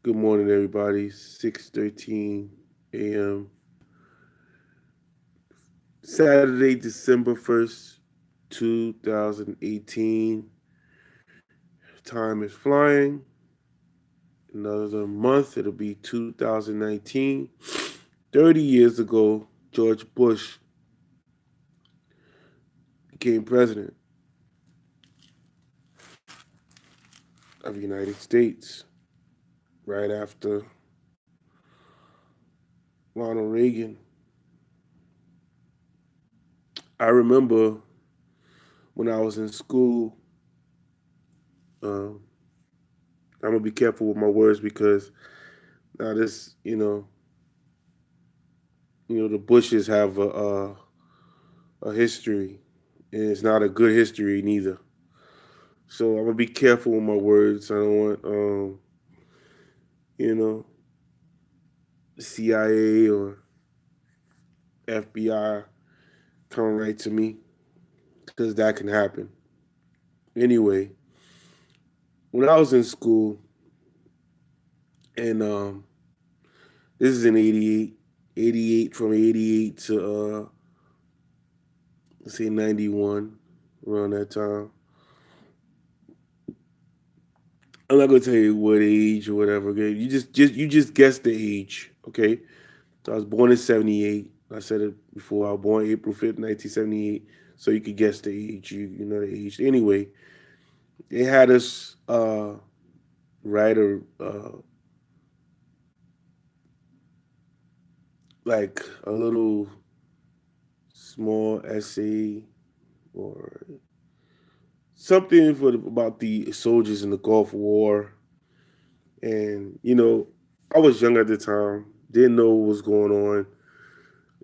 Good morning, everybody. 6:13 a.m. Saturday, December 1st, 2018. Time is flying. Another month, it'll be 2019. 30 years ago, George Bush became president of the United States right after Ronald Reagan. I remember when I was in school, um, I'm gonna be careful with my words because now this, the Bushes have a history, and it's not a good history neither. So I'm gonna be careful with my words. I don't want, you know, CIA or FBI coming right to me because that can happen. Anyway, when I was in school, and this is in 88, 88 from 88 to let's say 91, around that time. I'm not gonna tell you what age or whatever. Okay, you just guess the age. Okay, so I was born in '78. I said it before. I was born April 5th, 1978. So you could guess the age. You know the age. Anyway, they had us write like a little small essay or something about the soldiers in the Gulf War. And I was young at the time, didn't know what was going on.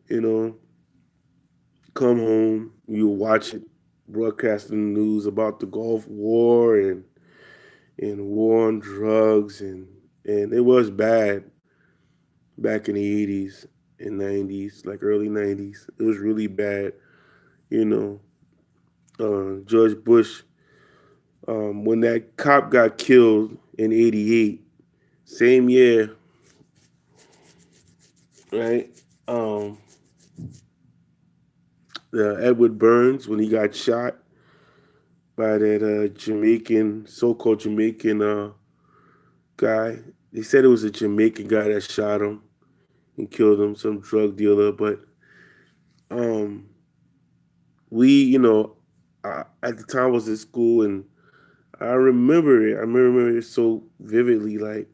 You know, come home, you watch it broadcasting the news about the Gulf War and war on drugs and it was bad back in the 80s and 90s, like early 90s. It was really bad. You know, George Bush, when that cop got killed in '88, same year, right? Um, Edward Burns, when he got shot by that Jamaican, so-called Jamaican guy. They said it was a Jamaican guy that shot him and killed him, some drug dealer. But um, we, at the time I was in school, and I remember it. I remember it so vividly. Like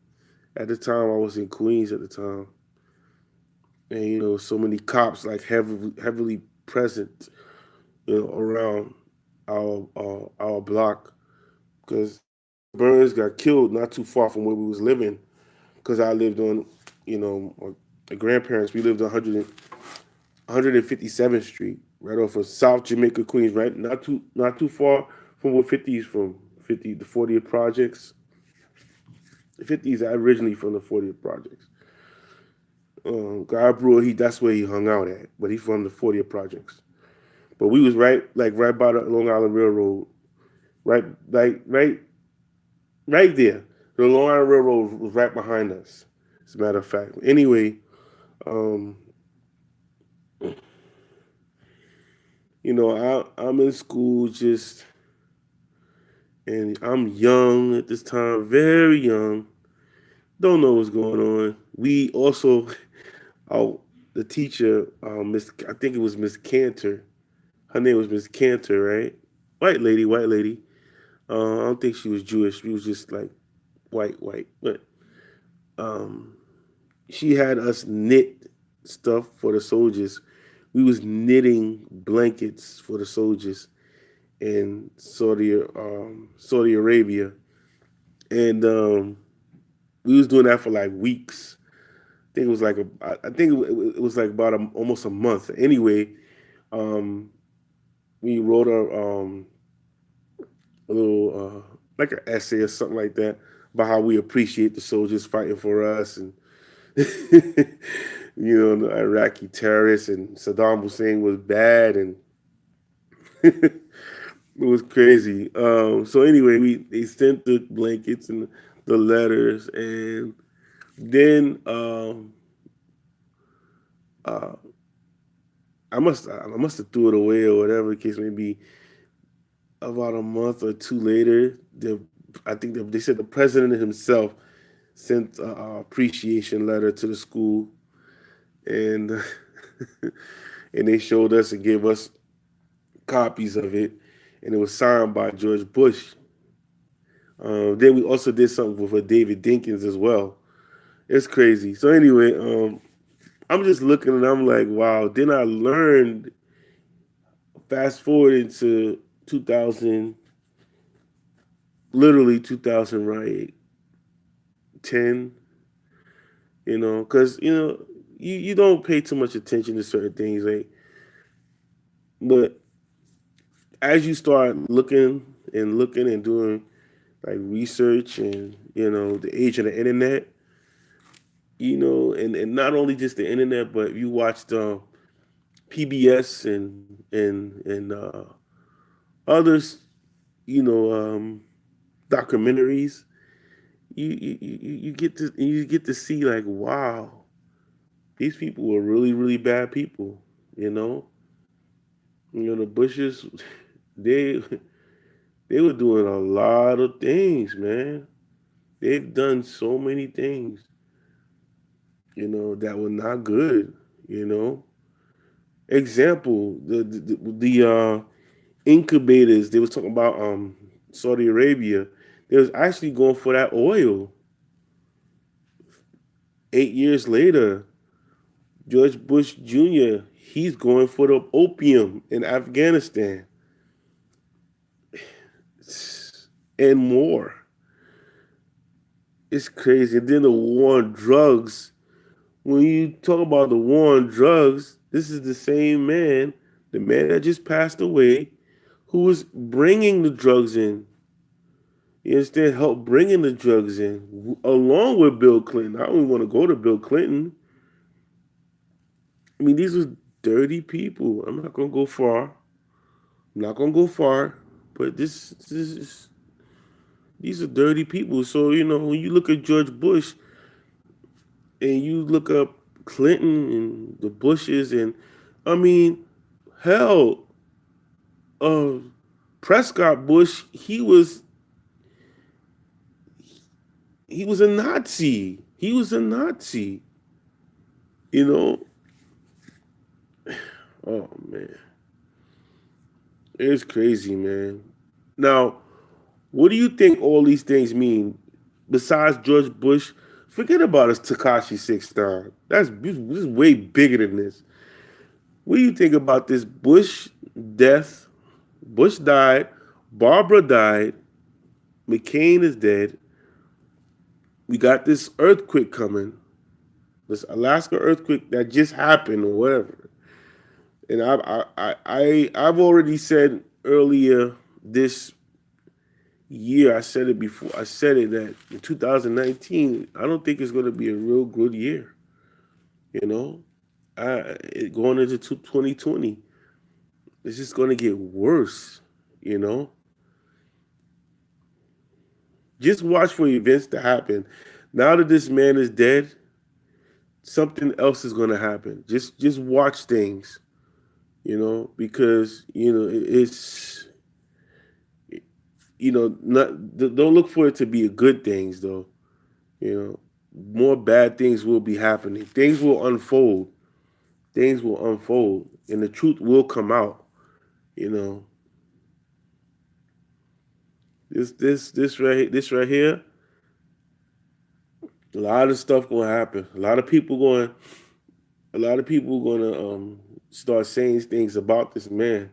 at the time, I was in Queens at the time, and so many cops like heavily present, around our block because Burns got killed not too far from where we was living. Because I lived on, my grandparents. We lived on 157th Street, right off of South Jamaica, Queens, right, not too far from where 50 is from. 50, the 40th projects. The 50 is originally from the 40th projects. Guy Brewer, that's where he hung out at, but he's from the 40th projects. But we was right by the Long Island Railroad, right, right there. The Long Island Railroad was right behind us. As a matter of fact. Anyway, um, I'm in school just, and I'm young at this time, very young. Don't know what's going on. We also, oh, the teacher, I think it was Miss Cantor. Her name was Miss Cantor, right? White lady, white lady. I don't think she was Jewish. She was just like white, white. But um, she had us knit stuff for the soldiers. We was knitting blankets for the soldiers in Saudi Arabia, and we was doing that for like weeks. I think it was like I think it was like about almost a month. Anyway, um, we wrote a little like an essay or something like that about how we appreciate the soldiers fighting for us, and the Iraqi terrorists and Saddam Hussein was bad, and it was crazy. So anyway, they sent the blankets and the letters, and Then uh, I must have threw it away or whatever the case may be. About a month or two later, they said the president himself sent a appreciation letter to the school, and and they showed us and gave us copies of it, and it was signed by George Bush. Then we also did something with David Dinkins as well. It's crazy. So anyway, I'm just looking and I'm like, wow. Then I learned. Fast forward into 2000, literally 2000, right? 10, because you don't pay too much attention to certain things, like, but as you start looking and doing like research and the age of the internet, and not only just the internet, but you watched PBS and others, you know, um, documentaries. You get to see like, wow, these people were really really bad people. You know, the Bushes, they they were doing a lot of things, man. They've done so many things, that were not good. You know, example, the incubators they was talking about, Saudi Arabia. They was actually going for that oil. 8 years later, George Bush Jr. he's going for the opium in Afghanistan and more. It's crazy. And then the war on drugs. When you talk about the war on drugs, this is the same man, the man that just passed away, who was bringing the drugs in. You understand? Help bringing the drugs in, along with Bill Clinton. I don't even want to go to Bill Clinton. I mean, these are dirty people. I'm not gonna go far. I'm not gonna go far, but these are dirty people. So when you look at George Bush and you look up Clinton and the Bushes, and I mean, hell, uh, Prescott Bush, he was a Nazi. He was a Nazi. You know. Oh man, it's crazy, man. Now, what do you think all these things mean? Besides George Bush, forget about us Takashi 6ix9ine. This is way bigger than this. What do you think about this Bush death? Bush died, Barbara died, McCain is dead. We got this earthquake coming, this Alaska earthquake that just happened or whatever. And I've already said earlier this year, I said it before. I said it that in 2019, I don't think it's going to be a real good year. You know, going into 2020, it's just going to get worse. You know, just watch for events to happen. Now that this man is dead, something else is going to happen. Just watch things. Because it's not, don't look for it to be a good things though. You know, more bad things will be happening. Things will unfold. Things will unfold, and the truth will come out. You know, this right here, a lot of stuff gonna happen. A lot of people gonna start saying things about this man,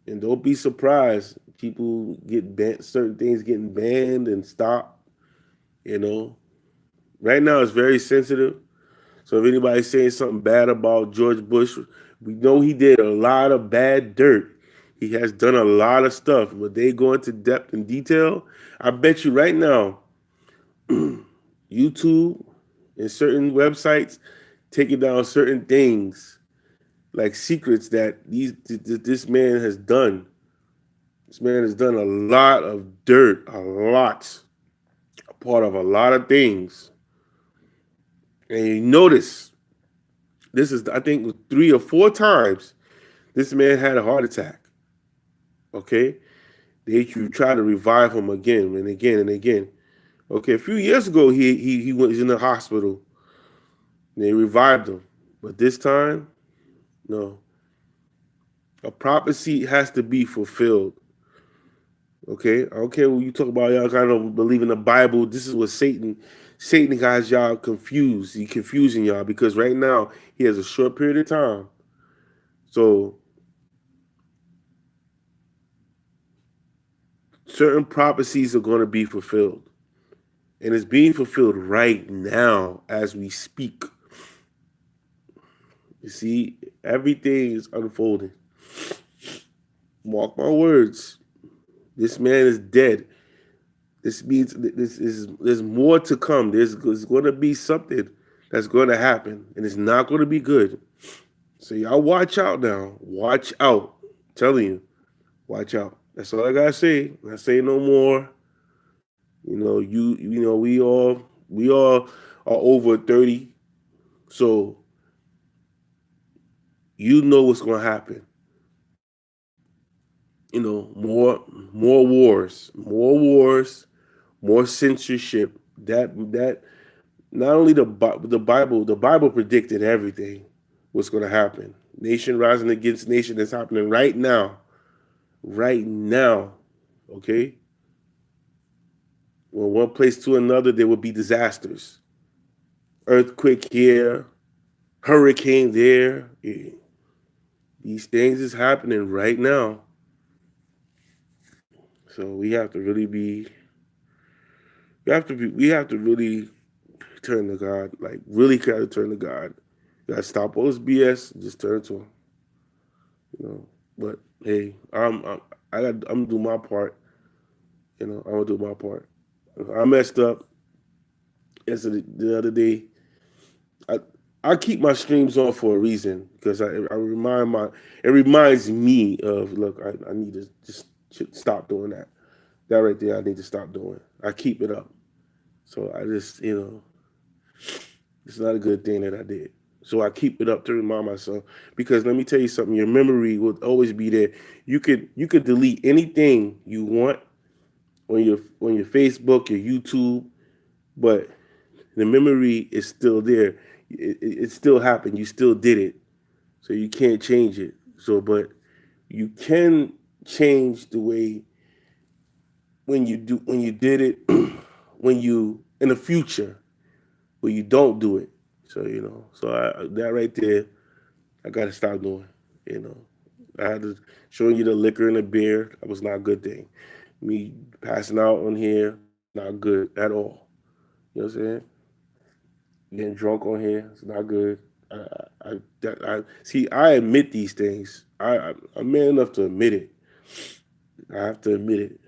and don't be surprised. People get banned, certain things getting banned and stopped. You know, right now it's very sensitive. So if anybody's saying something bad about George Bush, we know he did a lot of bad dirt. He has done a lot of stuff, but they go into depth and detail. I bet you right now, YouTube and certain websites taking down certain things like secrets that this man has done. This man has done a lot of dirt, a lot, a part of a lot of things. And you notice, this is, I think, 3 or 4 times this man had a heart attack. Okay? They try to revive him again and again and again. Okay, a few years ago, he was in the hospital. They revived him. But this time, no. A prophecy has to be fulfilled. Okay? I don't care what you talk about, y'all kind of believe in the Bible. This is what Satan has y'all confused. He's confusing y'all because right now he has a short period of time. So certain prophecies are going to be fulfilled. And it's being fulfilled right now as we speak. You see, everything is unfolding. Mark my words. This man is dead. This means there's more to come. There's going to be something that's going to happen, and it's not going to be good. So y'all watch out now. Watch out. I'm telling you, watch out. That's all I gotta say. I say no more. We all are over 30, so you know what's gonna happen. More wars, more censorship. That not only the Bible predicted everything what's gonna happen. Nation rising against nation that's happening right now. Right now. Okay? From one place to another, there will be disasters. Earthquake here, hurricane there. Yeah. These things is happening right now. So we have to really turn to God. Like really try to turn to God. You gotta stop all this BS and just turn to him. But hey, I'm doing my part. I'm gonna do my part. I messed up yesterday the other day. I I keep my streams on for a reason because it reminds me of look, I need to just stop doing that. That right there I need to stop doing. I keep it up. So I just, it's not a good thing that I did. So I keep it up to remind myself because let me tell you something, your memory will always be there. You could delete anything you want on your Facebook, your YouTube, but the memory is still there. It still happened. You still did it. So you can't change it. So, but you can change the way when you did it, when you in the future, when you don't do it. So that right there, I got to stop doing. You know, I had to showing you the liquor and the beer. That was not a good thing. Me passing out on here, not good at all. You know what I'm saying? Getting drunk on here, it's not good. I see. I admit these things. I'm man enough to admit it. I have to admit it.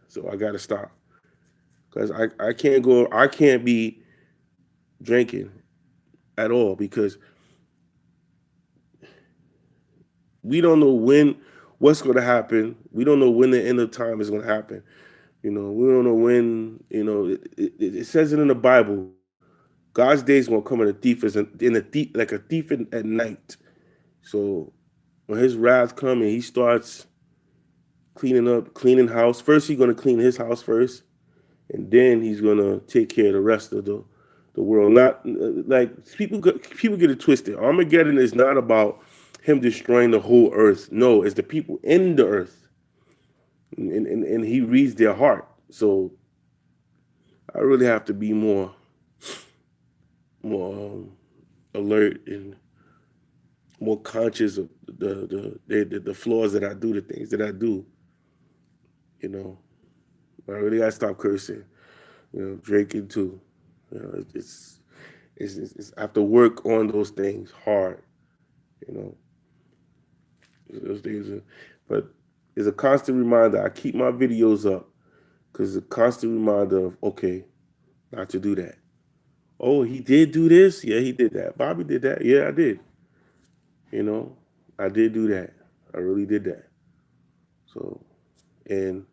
So I got to stop because I can't go. I can't be drinking at all because we don't know what's going to happen. We don't know when the end of time is going to happen. We don't know when. It says it in the Bible. God's day is going to come in a thief like a thief at night. So when his wrath comes and he starts cleaning house. First, he's going to clean his house first, and then he's going to take care of the rest of the world. Not like people get it twisted. Armageddon is not about him destroying the whole earth. No, it's the people in the earth, and he reads their heart. So I really have to be more alert and more conscious of the flaws that I do, the things that I do. You know, I really gotta stop cursing. Drinking too. It's I have to work on those things hard. You know, those things. But it's a constant reminder. I keep my videos up because it's a constant reminder of okay, not to do that. Oh, he did do this. Yeah, he did that. Bobby did that. Yeah, I did. You know, I did do that. I really did that. So, and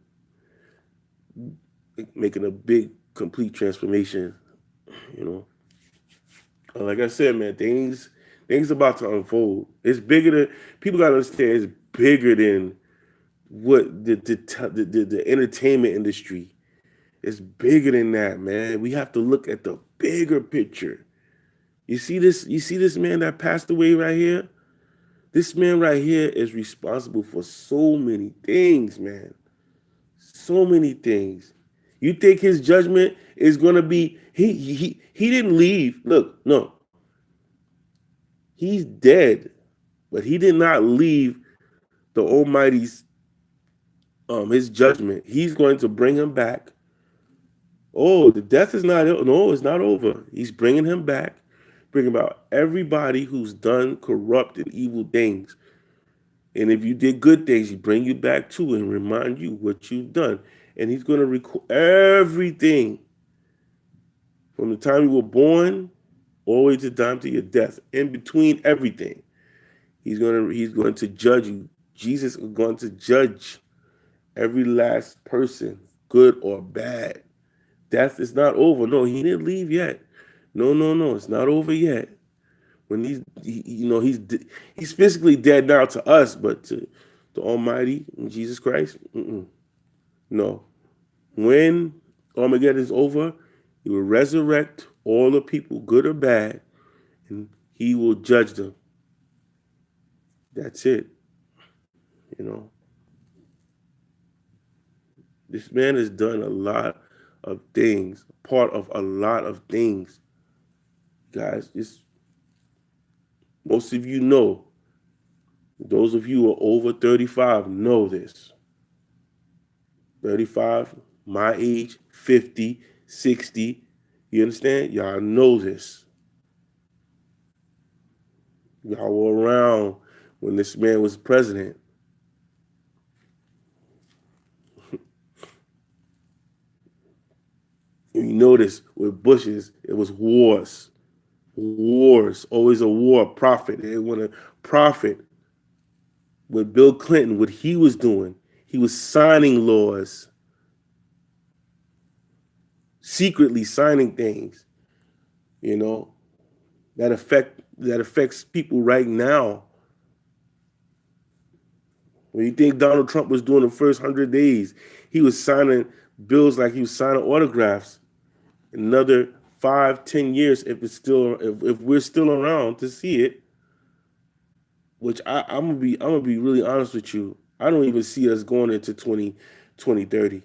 making a big, complete transformation. You know, Like I said, man, things about to unfold. It's bigger than people gotta understand. It's bigger than what the entertainment industry. It's bigger than that, man. We have to look at the bigger picture. You see this? You see this man that passed away right here? This man right here is responsible for so many things, man. So many things. You think his judgment is gonna be he didn't leave. Look, no, he's dead, but he did not leave the Almighty's his judgment. He's going to bring him back. Oh, the death is not no, it's not over. He's bringing him back, bringing about everybody who's done corrupt and evil things. And if you did good things, he bring you back too and remind you what you've done. And he's going to record everything from the time you were born all the way to the time to your death. In between everything, he's going to judge you. Jesus is going to judge every last person, good or bad. Death is not over. No, he didn't leave yet. No, no, no, it's not over yet. When he's physically dead now to us, but to the Almighty Jesus Christ, no. When Armageddon is over, he will resurrect all the people, good or bad, and he will judge them. That's it. You know, this man has done a lot of things, part of a lot of things. Guys, just most of you know. Those of you who are over 35 know this. 35, my age, 50, 60. You understand? Y'all know this. Y'all were around when this man was president. And you notice with Bush's, it was wars. Wars, always a war, profit. They want to profit. With Bill Clinton, what he was doing, he was signing laws, secretly signing things, you know, that affects people right now. When you think Donald Trump was doing the first 100 days, he was signing bills like he was signing autographs. Another 5, 10 years, if we're still around to see it, which I'm gonna be really honest with you. I don't even see us going into 2030.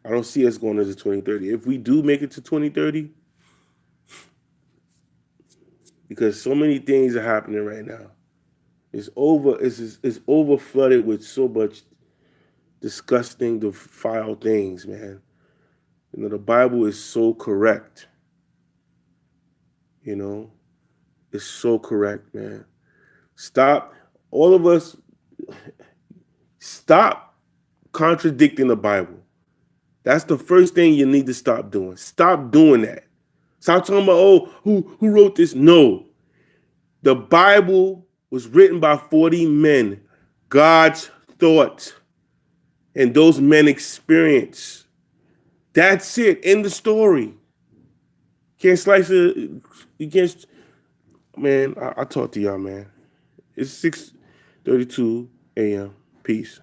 I don't see us going into 2030. If we do make it to 2030, because so many things are happening right now. It's over flooded with so much disgusting, defile things, man. You know, the Bible is so correct. You know, it's so correct, man. Stop, all of us, stop contradicting the Bible. That's the first thing you need to stop doing. Stop doing that. Stop talking about, oh, who wrote this? No. The Bible was written by 40 men, God's thoughts, and those men experience. That's it. End the story. Can't slice it. You can't. Man, I talk to y'all, man. It's 6:32 a.m. Peace.